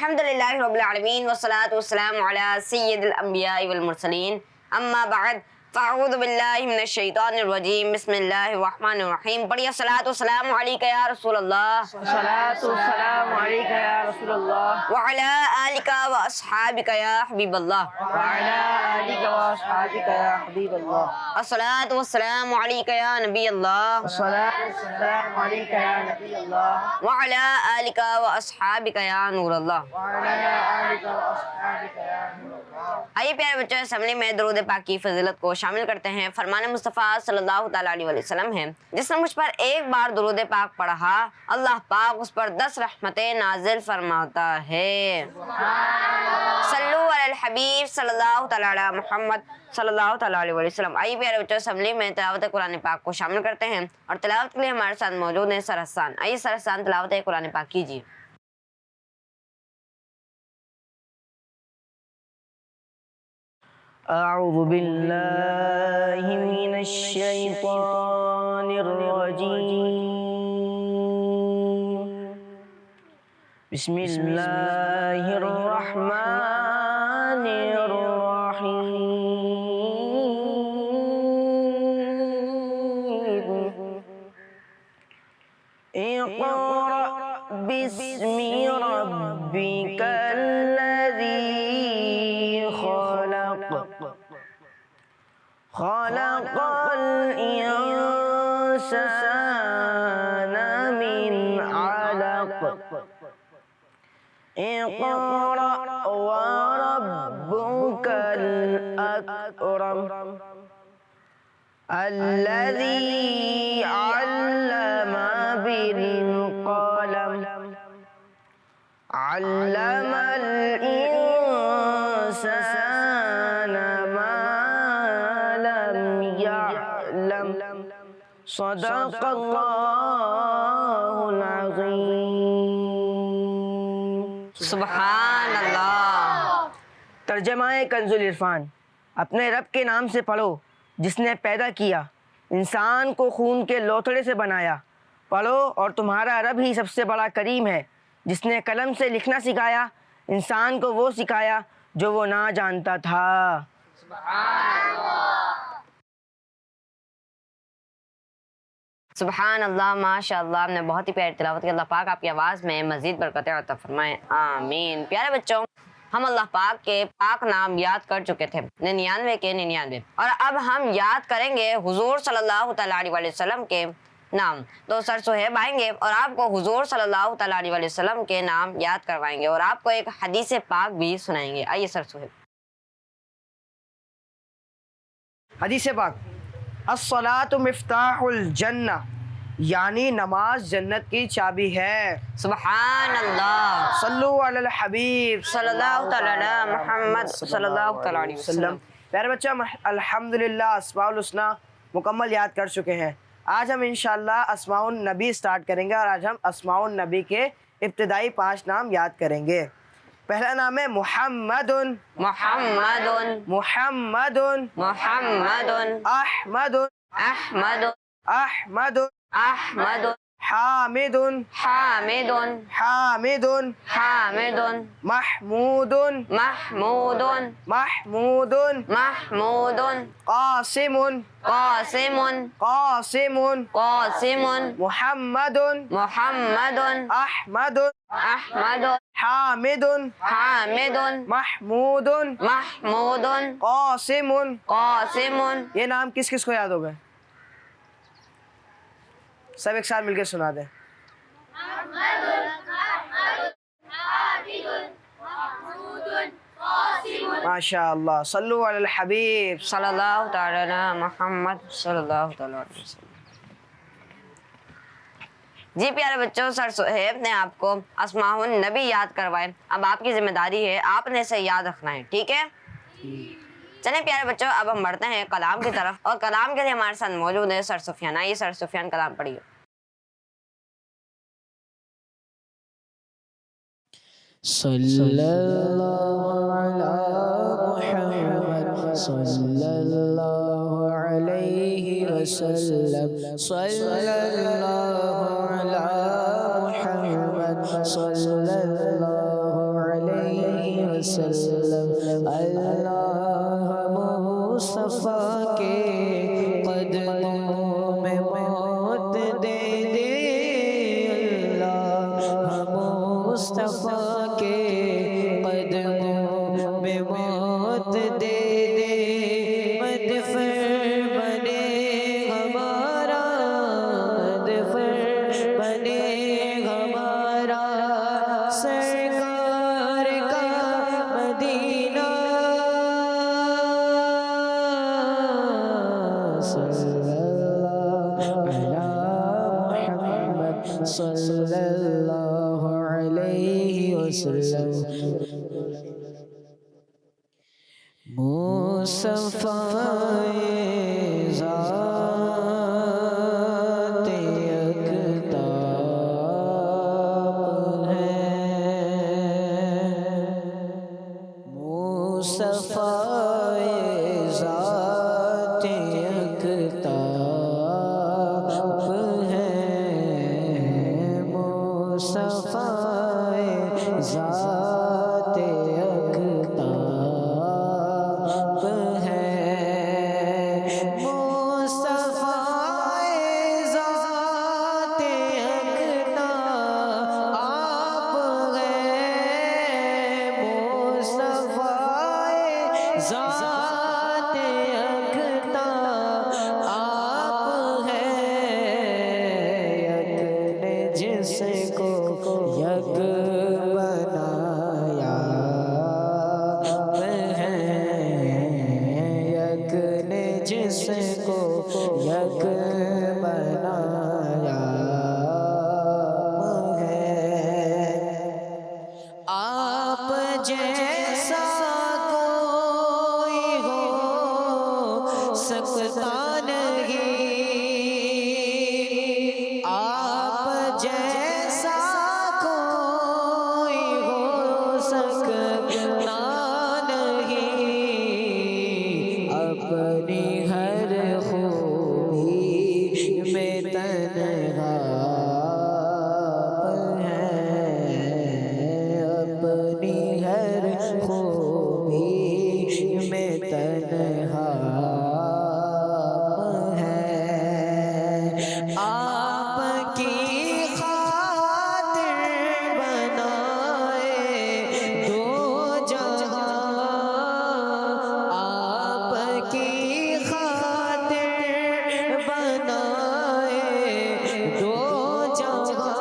الحمدللہ رب العالمین والصلاة والسلام علی سید الانبیاء والمرسلین اما بعد فاعوذ باللہ من الشیطان الرجیم بسم اللہ الرحمن الرحیم. پڑھیے الصلاۃ والسلام علیک یا رسول اللہ. الصلاۃ والسلام علیک یا رسول اللہ وعلی آلک واصحابک یا حبیب اللہ. وعلی آلک واصحابک یا حبیب اللہ. الصلاۃ والسلام علیک یا نبی اللہ. الصلاۃ والسلام علیک یا نبی اللہ. وعلی آلک واصحابک یا نور اللہ. وعلی آلک واصحابک یا نور اللہ. آئیے پیارے بچوں، اسمبلی میں درود پاک کی فضیلت کو شامل کرتے ہیں. فرمان مصطفیٰ صلی اللہ تعالیٰ علیہ وسلم ہے، جس نے مجھ پر ایک بار درود پاک پڑھا اللہ پاک اس پر 10 رحمتیں نازل فرماتا ہے. صلو علی الحبیب صلی اللہ تعالیٰ علی محمد صلی اللہ تعالیٰ علیہ وسلم. آئیے پیارے بچوں، اسمبلی میں تلاوت قرآن پاک کو شامل کرتے ہیں اور تلاوت کے لیے ہمارے ساتھ موجود ہیں سر حسان. آئیے سر حسان تلاوت قرآن پاک کیجیے. اعوذ باللہ من الشیطان الرجیم. بسم اللہ الرحمن الرحیم. اقرأ باسم ربک الذی خلق الإنسان من علق. اقرأ وربك الأكرم الذي علم بالقلم علم الإنسان ما لم يعلم. صدق اللہ العظیم. سبحان اللہ. ترجمہ کنز العرفان. اپنے رب کے نام سے پڑھو جس نے پیدا کیا، انسان کو خون کے لوتھڑے سے بنایا. پڑھو اور تمہارا رب ہی سب سے بڑا کریم ہے، جس نے قلم سے لکھنا سکھایا، انسان کو وہ سکھایا جو وہ نہ جانتا تھا. سبحان اللہ. ماشاء اللہ، آپ نے بہت ہی پیاری تلاوت کی. اللہ پاک آپ کی آواز میں مزید برکتیں عطا فرمائے، آمین. پیارے بچوں، ہم اللہ پاک کے پاک نام یاد کر چکے تھے 99 کے 99، اور اب ہم یاد کریں گے حضور صلی اللہ تعالیٰ علیہ وسلم کے نام. تو سر صہیب آئیں گے اور آپ کو حضور صلی اللہ تعالیٰ علیہ وسلم کے نام یاد کروائیں گے اور آپ کو ایک حدیث پاک بھی سنائیں گے. آئیے سر صہیب. حدیث پاک. الصلاۃ مفتاح الجنہ، یعنی نماز جنت کی چابی ہے. سبحان اللہ. صلو علی الحبیب صلی اللہ تعالیٰ علی محمد صلی اللہ تعالیٰ علیہ وسلم. پیارے بچہ، الحمدللہ اسماء الحسنی مکمل یاد کر چکے ہیں. آج ہم انشاءاللہ اسماء النبی سٹارٹ کریں گے اور آج ہم اسماء النبی کے ابتدائی 5 نام یاد کریں گے. پہلا نام ہے محمد. محمد. محمد. محمد. احمد. احمد. احمد. احمد. حامد. حامد. حامد. حامد. محمود. محمود. محمود. محمود. قاسم. قاسم. قاسم. قاسم. محمد. محمد. احمد. احمد. حامد. حامد. محمود. محمود. قاسم. قاسم. یہ نام کس کس کو یاد ہو گئے؟ سب ایک ساتھ مل کے سنا دیں. ماشاء اللہ. صلو علی الحبیب صلی اللہ تعالیٰ علی محمد صلی اللہ تعالیٰ علیہ وسلم. جی پیارے بچوں، سر صہیب نے آپ کو اسماء النبی یاد کروائے. اب آپ کی ذمہ داری ہے، آپ نے اسے یاد رکھنا ہے، ٹھیک ہے؟ چلیں پیارے بچوں، اب ہم بڑھتے ہیں کلام کی طرف اور کلام کے لیے ہمارے ساتھ موجود ہے سر سفیان. آئیے سر سفیان کلام پڑھیے. صلی اللہ علی محمد صلی اللہ علیہ وسلم صلی اللہ علی محمد صلی اللہ وسلم اللہ مصطفیٰ کے قدموں میں موت دے دے اللہ مصطفیٰ کے قدموں میں موت دے دے مدفر بنے ہمارا مدفر بنے ہمارا سرکار کا مدینہ صلی اللہ علی محمد صلی اللہ علیہ وسلم مصطفیٰ ذات اقتاب ہے مصطفیٰ ذات اقتاب ہے مصطفیٰ ذات اقتاب ہے مصطفیٰ ذات اقتاب ہے مصطفیٰ ذات اقتاب ہے یک نے جس کو یک بنایا ہے یک نے جس کو یک بنایا ہے آپ جیسا کوئی ہو سکتا نہیں آپ جیسا کوئی ہو سکتا نہیں اپنی ہر خوبی میں تنہا ہے اپنی ہر خوبی میں تنہا ہے آپ کی خاطر بنائے دو جہاں آپ کی خاطر بنائے دو جہاں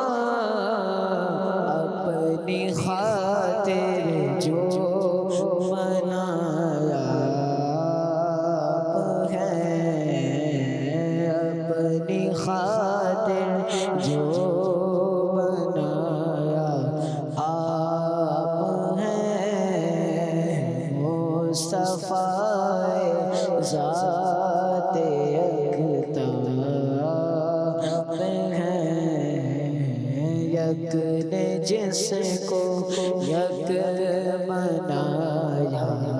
اپنی خاطر جو بنایا ہے اپنی خاطر جو بنایا آپ ہیں مصطفیٰ ذات اقتاب ہیں یک نے جس کو یک بنایا ہے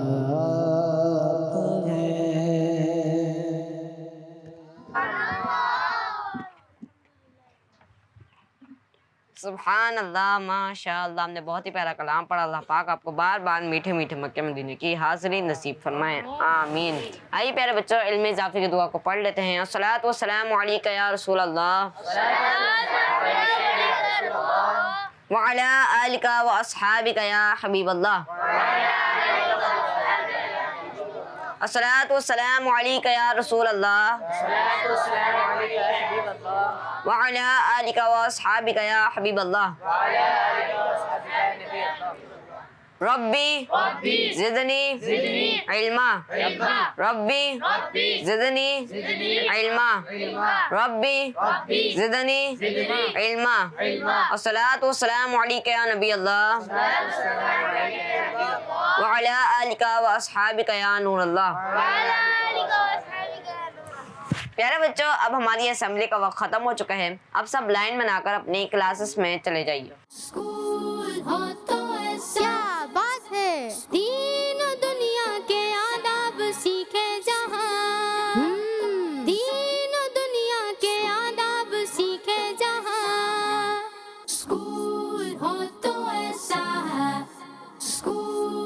سبحان اللہ ماشاء اللہ ہم نے بہت ہی پیارا کلام پڑھا اللہ پاک آپ کو بار بار میٹھے میٹھے مکے مدینے کی حاضری نصیب فرمائیں آمین آئیے پیارے بچوں علم اضافی کی دعا کو پڑھ لیتے ہیں الصلاۃ والسلام علیک یا رسول اللہ وعلی آلک و اصحابک یا حبیب اللہ الصلاۃ والسلام علیک یا رسول اللہ وعلی آلک و اصحابک یا حبیب اللہ ربی زدنی علما ربی زدنی علما ربی زدنی علما الصلاۃ والسلام علیک یا نبی اللہ وعلی آلک و اصحابک یا نور اللہ پیارے بچوں اب ہماری اسمبلی کا وقت ختم ہو چکا ہے اب سب لائن بنا کر اپنی کلاسز میں چلے جائیے اسکول ہو تو ایسا بات ہے دین و دنیا کے آداب سیکھے جہاں دین و دنیا کے آداب سیکھے جہاں اسکول ہو تو ایسا ہے اسکول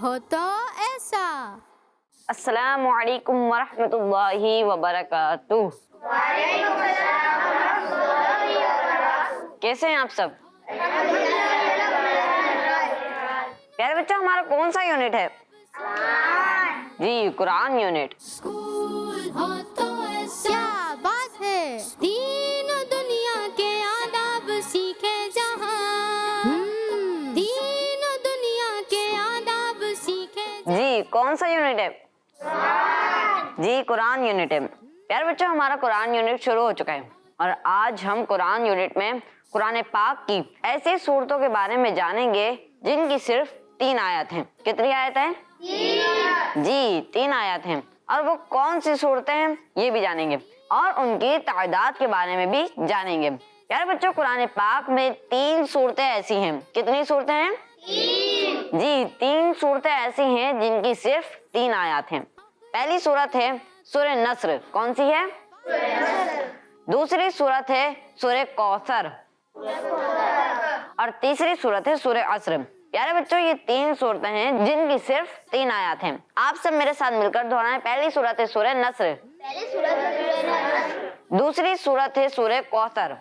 ہو تو ایسا. السلام علیکم ورحمۃ اللہ وبرکاتہ. کیسے ہیں آپ سب؟ پیارے بچوں، ہمارا کون سا یونٹ ہے؟ جی، قرآن یونٹ. اسکول ہو تو ایسا. کیا بات ہے. دین و دنیا کے آداب سیکھے جہاں. دین و دنیا کے آداب سیکھے. جی، کون سا یونٹ ہے؟ جی، قرآن یونٹ ہے. پیارے بچوں، ہمارا قرآن یونٹ شروع ہو چکا ہے اور آج ہم قرآن یونٹ میں قرآن پاک کی ایسی صورتوں کے بارے میں جانیں گے جن کی صرف 3 آیات ہیں. کتنی آیات ہیں؟ جی، 3 آیات ہیں. اور وہ کون سی صورتیں ہیں یہ بھی جانیں گے اور ان کی تعداد کے بارے میں بھی جانیں گے. پیارے بچوں، قرآن پاک میں 3 صورتیں ایسی ہیں. کتنی صورتیں ہیں؟ جی، 3 صورتیں ایسی ہیں جن کی صرف 3 آیات ہیں. پہلی صورت ہے سورہ نصر. کون سی ہے؟ دوسری صورت ہے سورہ کوثر اور تیسری صورت ہے سورہ عصر. پیارے بچوں، یہ 3 صورتیں ہیں جن کی صرف 3 آیات ہیں. آپ سب میرے ساتھ مل کر دہرائیں. پہلی صورت ہے سورہ نصر، دوسری صورت ہے سورہ کوثر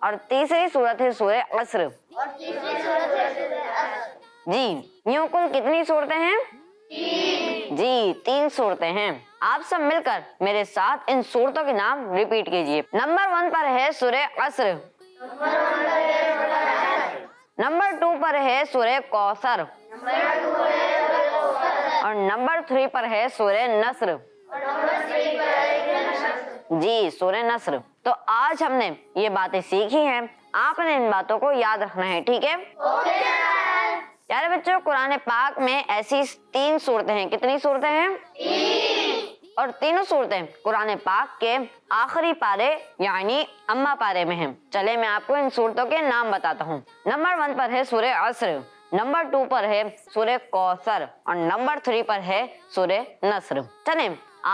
اور تیسری صورت ہے سورہ عصر. جی، یوں کل کتنی صورتیں ہیں؟ جی، 3 صورتیں ہیں. آپ سب مل کر میرے ساتھ ان صورتوں کے نام ریپیٹ کیجئے. نمبر 1 پر ہے سورہ عصر، نمبر 2 پر ہے سورہ کوثر اور نمبر 3 پر ہے سورہ نصر. جی، سورہ نصر. تو آج ہم نے یہ باتیں سیکھی ہیں، آپ نے ان باتوں کو یاد رکھنا ہے. ٹھیک ہے؟ پیارے بچوں، قرآن پاک میں ایسی 3 صورتیں ہیں. کتنی صورتیں ہیں؟ اور تینوں صورتیں قرآن پاک کے آخری پارے یعنی اما پارے میں ہیں. چلے میں آپ کو ان صورتوں کے نام بتاتا ہوں. نمبر 1 پر ہے سورہ عصر، نمبر 2 پر ہے سورہ کوثر اور نمبر 3 پر ہے سورہ نصر. چلیں،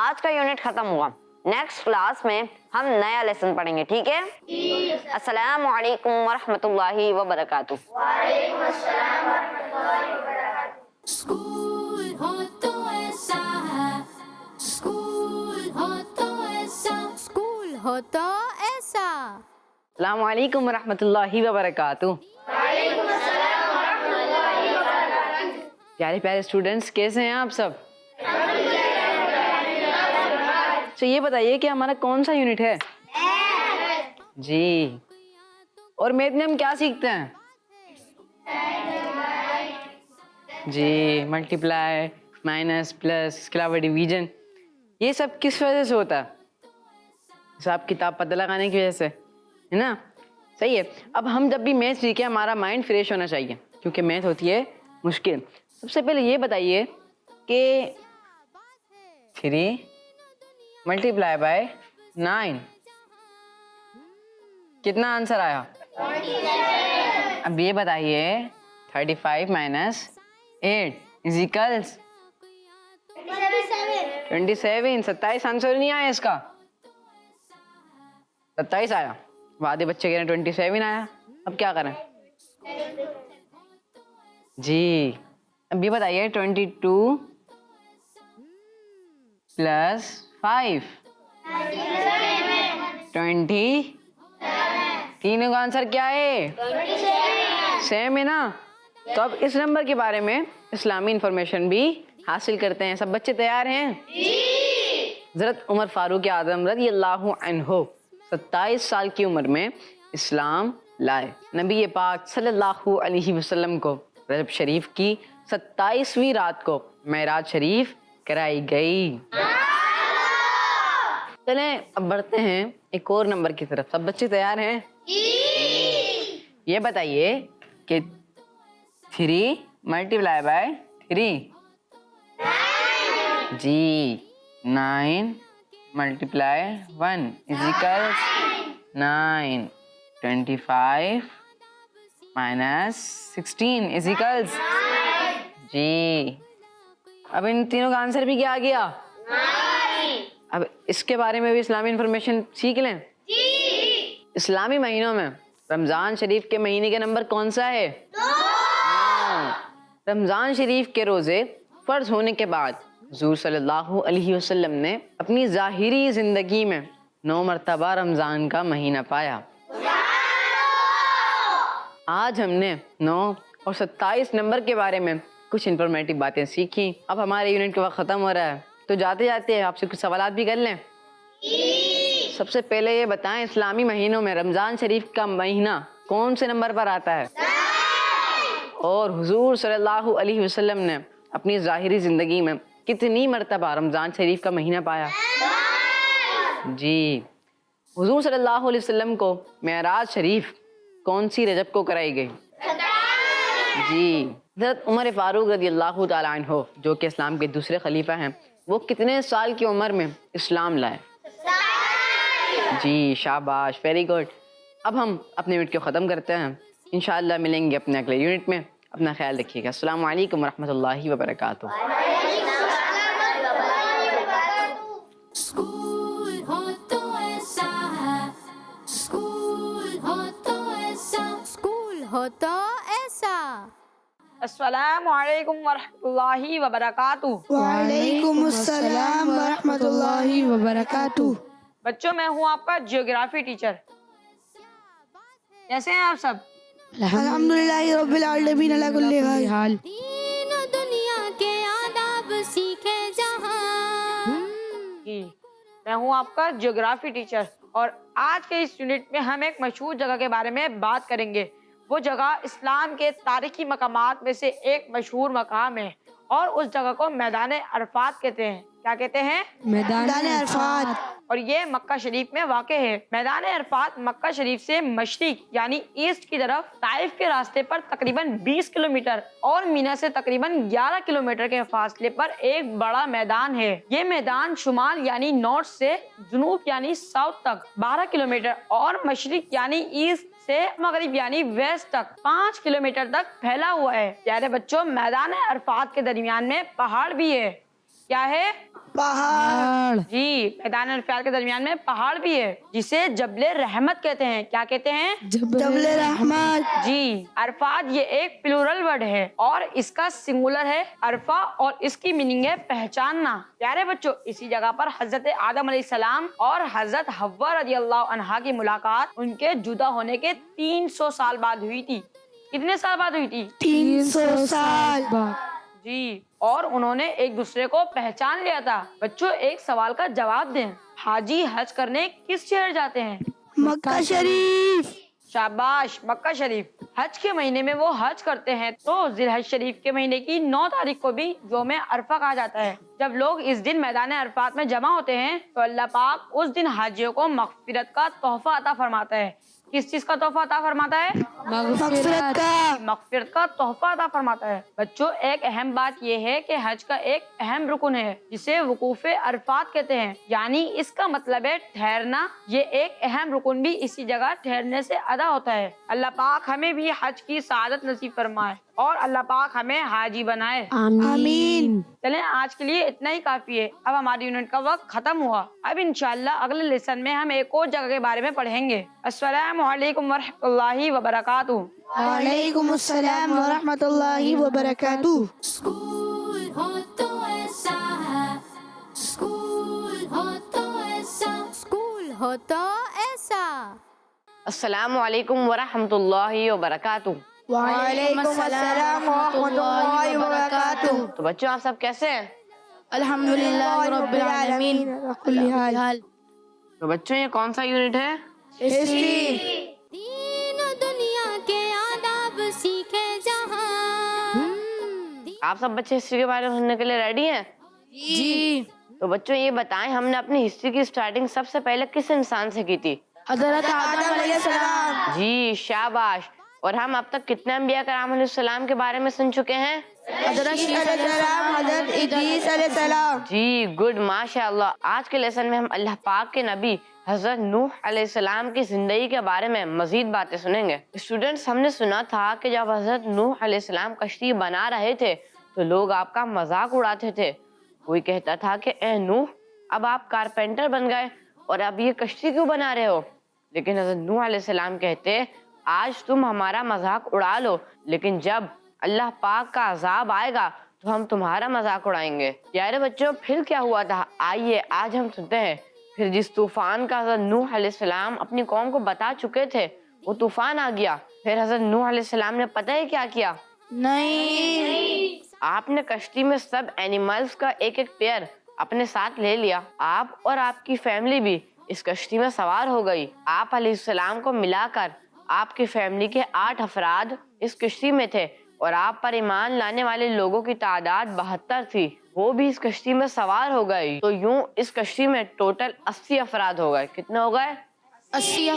آج کا یونٹ ختم ہوا. نیکسٹ کلاس میں ہم نیا لیسن پڑھیں گے. ٹھیک ہے؟ السلام علیکم ورحمۃ اللہ وبرکاتہ. اسکول ہو تو ایسا ہے. اسکول ہو تو ایسا. اسکول ہو تو ایسا. السلام علیکم ورحمۃ اللہ وبرکاتہ. پیارے پیارے اسٹوڈنٹس، کیسے ہیں آپ سب؟ تو یہ بتائیے کہ ہمارا کون سا یونٹ ہے؟ جی، اور میتھ میں ہم کیا سیکھتے ہیں؟ جی، ملٹی پلائی، مائنس، پلس، اس کے علاوہ ڈویژن. یہ سب کس وجہ سے ہوتا ہے؟ حساب کتاب پتہ لگانے کی وجہ سے، ہے نا؟ صحیح ہے. اب ہم جب بھی میتھ سیکھیں ہمارا مائنڈ فریش ہونا چاہیے کیونکہ میتھ ہوتی ہے مشکل. سب سے پہلے یہ بتائیے کہ 3 ملٹیپلائی بائی 9 کتنا آنسر آیا؟ اب یہ بتائیے 35 مائنس 8 از ایکلس 27. 27 آنسر نہیں آیا اس کا. 27 آیا. آدھے بچے کہہ رہے ہیں 27 آیا. اب کیا کریں؟ جی، اب یہ بتائیے 22 پلس 5 20. تینوں کا آنسر کیا ہے؟ سیم ہے نا. تو اب اس نمبر کے بارے میں اسلامی انفارمیشن بھی حاصل کرتے ہیں. سب بچے تیار ہیں؟ حضرت عمر فاروق اعظم رضی اللہ عنہ 27 سال کی عمر میں اسلام لائے. نبی پاک صلی اللہ علیہ وسلم کو رجب شریف کی 27ویں رات کو معراج شریف کرائی گئی. چلیں اب بڑھتے ہیں ایک اور نمبر کی طرف. سب بچے تیار ہیں؟ یہ بتائیے کہ 3 ملٹیپلائی بائی 3 جی 9 multiply 1 is equals 9. 25 minus 16 is equals جی. اب ان تینوں کا آنسر بھی کیا آ گیا؟ اب اس کے بارے میں بھی اسلامی انفارمیشن سیکھ لیں. اسلامی مہینوں میں رمضان شریف کے مہینے کا نمبر کون سا ہے؟ رمضان شریف کے روزے فرض ہونے کے بعد حضور صلی اللہ علیہ وسلم نے اپنی ظاہری زندگی میں 9 مرتبہ رمضان کا مہینہ پایا۔ آج ہم نے 9 اور 27 نمبر کے بارے میں کچھ انفارمیٹیو باتیں سیکھی۔ اب ہمارے یونٹ کا وقت ختم ہو رہا ہے، تو جاتے جاتے آپ سے کچھ سوالات بھی کر لیں۔ سب سے پہلے یہ بتائیں، اسلامی مہینوں میں رمضان شریف کا مہینہ کون سے نمبر پر آتا ہے؟ اور حضور صلی اللہ علیہ وسلم نے اپنی ظاہری زندگی میں کتنی مرتبہ رمضان شریف کا مہینہ پایا؟ جی، حضور صلی اللہ علیہ وسلم کو معراج شریف کون سی رجب کو کرائی گئی؟ جی، حضرت عمر فاروق رضی اللہ تعالیٰ عنہ جو کہ اسلام کے دوسرے خلیفہ ہیں، وہ کتنے سال کی عمر میں اسلام لائے؟ جی شاباش، ویری گڈ۔ اب ہم اپنے یونٹ کو ختم کرتے ہیں، انشاءاللہ ملیں گے اپنے اگلے یونٹ میں۔ اپنا خیال رکھیے گا۔ السلام علیکم ورحمۃ اللہ وبرکاتہ۔ اسکول ہو تو ایسا ہے، اسکول ہو تو ایسا، اسکول ہو تو ایسا۔ السلام علیکم ورحمۃ اللہ وبرکاتہ۔ وعلیکم السلام ورحمۃ اللہ وبرکاتہ۔ بچوں، میں ہوں آپ کا جیوگرافی ٹیچر۔ کیسے ہیں آپ سب؟ الحمدللہ رب العالمین علی کل حال۔ دین و دنیا کے آداب سیکھے جہاں۔ جی، میں ہوں آپ کا جیوگرافی ٹیچر، اور آج کے اس یونٹ میں ہم ایک مشہور جگہ کے بارے میں بات کریں گے۔ وہ جگہ اسلام کے تاریخی مقامات میں سے ایک مشہور مقام ہے، اور اس جگہ کو میدان عرفات کہتے ہیں۔ کیا کہتے ہیں؟ میدان عرفات۔ اور یہ مکہ شریف میں واقع ہے۔ میدان عرفات مکہ شریف سے مشرق یعنی ایسٹ کی طرف طائف کے راستے پر تقریباً 20 کلومیٹر اور مینا سے تقریباً 11 کلومیٹر کے فاصلے پر ایک بڑا میدان ہے۔ یہ میدان شمال یعنی نارتھ سے جنوب یعنی ساؤتھ تک 12 کلومیٹر اور مشرق یعنی ایسٹ سے مغرب یعنی ویسٹ تک 5 کلومیٹر تک پھیلا ہوا ہے۔ پیارے بچوں، میدان عرفات کے درمیان میں پہاڑ بھی ہے۔ کیا ہے؟ پہاڑ۔ جی، میدان عرفات کے درمیان میں پہاڑ بھی ہے، جسے جبل رحمت کہتے ہیں۔ کیا کہتے ہیں؟ جبل رحمت۔ جی، عرفات یہ ایک پلورل ورڈ ہے اور اس کا سنگولر ہے عرفہ، اور اس کی میننگ ہے پہچاننا۔ پیارے بچوں، اسی جگہ پر حضرت آدم علیہ السلام اور حضرت حوا رضی اللہ عنہا کی ملاقات ان کے جدا ہونے کے 300 سال بعد ہوئی تھی۔ کتنے سال بعد ہوئی تھی؟ 300 سال۔ جی، اور انہوں نے ایک دوسرے کو پہچان لیا تھا۔ بچوں، ایک سوال کا جواب دیں، حاجی حج کرنے کس شہر جاتے ہیں؟ مکہ شریف۔ شاباش، مکہ شریف۔ حج کے مہینے میں وہ حج کرتے ہیں، تو ذی الحج شریف کے مہینے کی 9 تاریخ کو بھی یوم عرفہ کہا جاتا ہے۔ جب لوگ اس دن میدان عرفات میں جمع ہوتے ہیں تو اللہ پاک اس دن حاجیوں کو مغفرت کا تحفہ عطا فرماتا ہے۔ کس چیز کا تحفہ عطا فرماتا ہے؟ مغفرت کا۔ مغفرت کا تحفہ عطا فرماتا ہے۔ بچوں، ایک اہم بات یہ ہے کہ حج کا ایک اہم رکن ہے جسے وقوف عرفات کہتے ہیں، یعنی اس کا مطلب ہے ٹھہرنا۔ یہ ایک اہم رکن بھی اسی جگہ ٹھہرنے سے ادا ہوتا ہے۔ اللہ پاک ہمیں بھی حج کی سعادت نصیب فرمائے، اور اللہ پاک ہمیں حاجی بنائے۔ آمین۔ چلیں، آج کے لیے اتنا ہی کافی ہے۔ اب ہماری یونٹ کا وقت ختم ہوا۔ اب انشاءاللہ اگلے لیسن میں ہم ایک اور جگہ کے بارے میں پڑھیں گے۔ السلام علیکم ورحمۃ اللہ وبرکاتہ۔ وعلیکم السلام ورحمۃ اللہ وبرکاتہ۔ اسکول ہو تو ایسا ہے، اسکول ہو تو ایسا، اسکول ہو تو ایسا۔ السلام علیکم ورحمۃ اللہ وبرکاتہ۔ وعلیکم السلام ورحمۃ اللہ وبرکاتہ۔ تو بچوں، آپ سب کیسے ہیں؟ الحمدللہ رب العالمین علی کل حال۔ تو بچوں، یہ کون سا یونٹ ہے؟ ہسٹری۔ دین و دنیا کے آداب سیکھے جہاں۔ آپ سب بچے ہسٹری کے بارے میں سننے کے لیے ریڈی ہیں؟ جی۔ تو بچوں، یہ بتائیں، ہم نے اپنی ہسٹری کی سٹارٹنگ سب سے پہلے کس انسان سے کی تھی؟ حضرت آدم علیہ السلام۔ جی شاباش۔ اور ہم اب تک کتنے انبیاء کرام علیہ السلام کے بارے میں سن چکے ہیں؟ حضرت شیس علیہ السلام، حضرت ادریس علیہ السلام۔ جی گڈ، ماشاء اللہ۔ آج کے لیسن میں ہم اللہ پاک کے نبی حضرت نوح علیہ السلام کی زندگی کے بارے میں مزید باتیں سنیں گے۔ اسٹوڈنٹس، ہم نے سنا تھا کہ جب حضرت نوح علیہ السلام کشتی بنا رہے تھے تو لوگ آپ کا مذاق اڑاتے تھے۔ کوئی کہتا تھا کہ اے نوح، اب آپ کارپینٹر بن گئے اور اب یہ کشتی کیوں بنا رہے ہو؟ لیکن حضرت نوح علیہ السلام کہتے، آج تم ہمارا مذاق اڑا لو، لیکن جب اللہ پاک کا عذاب آئے گا تو ہم تمہارا مذاق اڑائیں گے۔ پیارے بچوں، پھر کیا ہوا تھا؟ آئیے آج ہم سنتے ہیں۔ پھر جس طوفان کا حضرت نوح علیہ السلام اپنی قوم کو بتا چکے تھے، وہ طوفان آ گیا۔ پھر حضرت نوح علیہ السلام نے پتہ ہے کیا کیا؟ نہیں، آپ نے کشتی میں سب اینیملز کا ایک ایک پیئر اپنے ساتھ لے لیا۔ آپ اور آپ کی فیملی بھی اس کشتی میں سوار ہو گئی۔ آپ علیہ السلام کو ملا کر آپ کی فیملی کے 8 افراد اس کشتی میں تھے، اور آپ پر ایمان لانے والے لوگوں کی تعداد 72 تھی، وہ بھی اس کشتی میں سوار ہو گئی۔ تو یوں اس کشتی میں ٹوٹل 80 افراد ہو گئے۔ کتنے ہو گئے؟ 80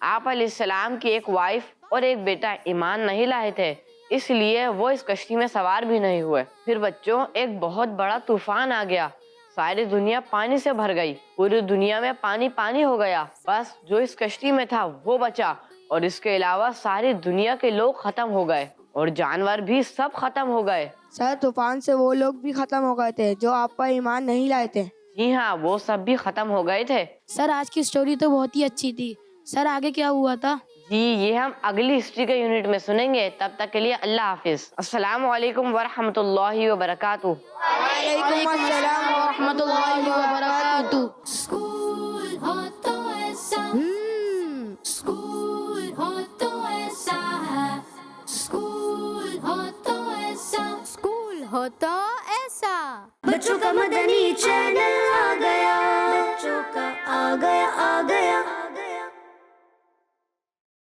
آپ علیہ السلام کی ایک وائف اور ایک بیٹا ایمان نہیں لائے تھے، اس لیے وہ اس کشتی میں سوار بھی نہیں ہوئے۔ پھر بچوں، ایک بہت بڑا طوفان آ گیا، ساری دنیا پانی سے بھر گئی، پوری دنیا میں پانی پانی ہو گیا، بس جو اس کشتی میں تھا وہ بچا، اور اس کے علاوہ ساری دنیا کے لوگ ختم ہو گئے اور جانور بھی سب ختم ہو گئے۔ سر طوفان سے وہ لوگ بھی ختم ہو گئے تھے جو آپ پر ایمان نہیں لائے تھے۔ جی ہاں، وہ سب بھی ختم ہو گئے تھے۔ سر آج کی سٹوری تو بہت ہی اچھی تھی، سر آگے کیا ہوا تھا؟ جی یہ ہم اگلی ہسٹری کے یونٹ میں سنیں گے، تب تک کے لیے اللہ حافظ۔ السلام علیکم ورحمۃ اللہ وبرکاتہ۔ وعلیکم السلام ورحمۃ اللہ وبرکاتہ۔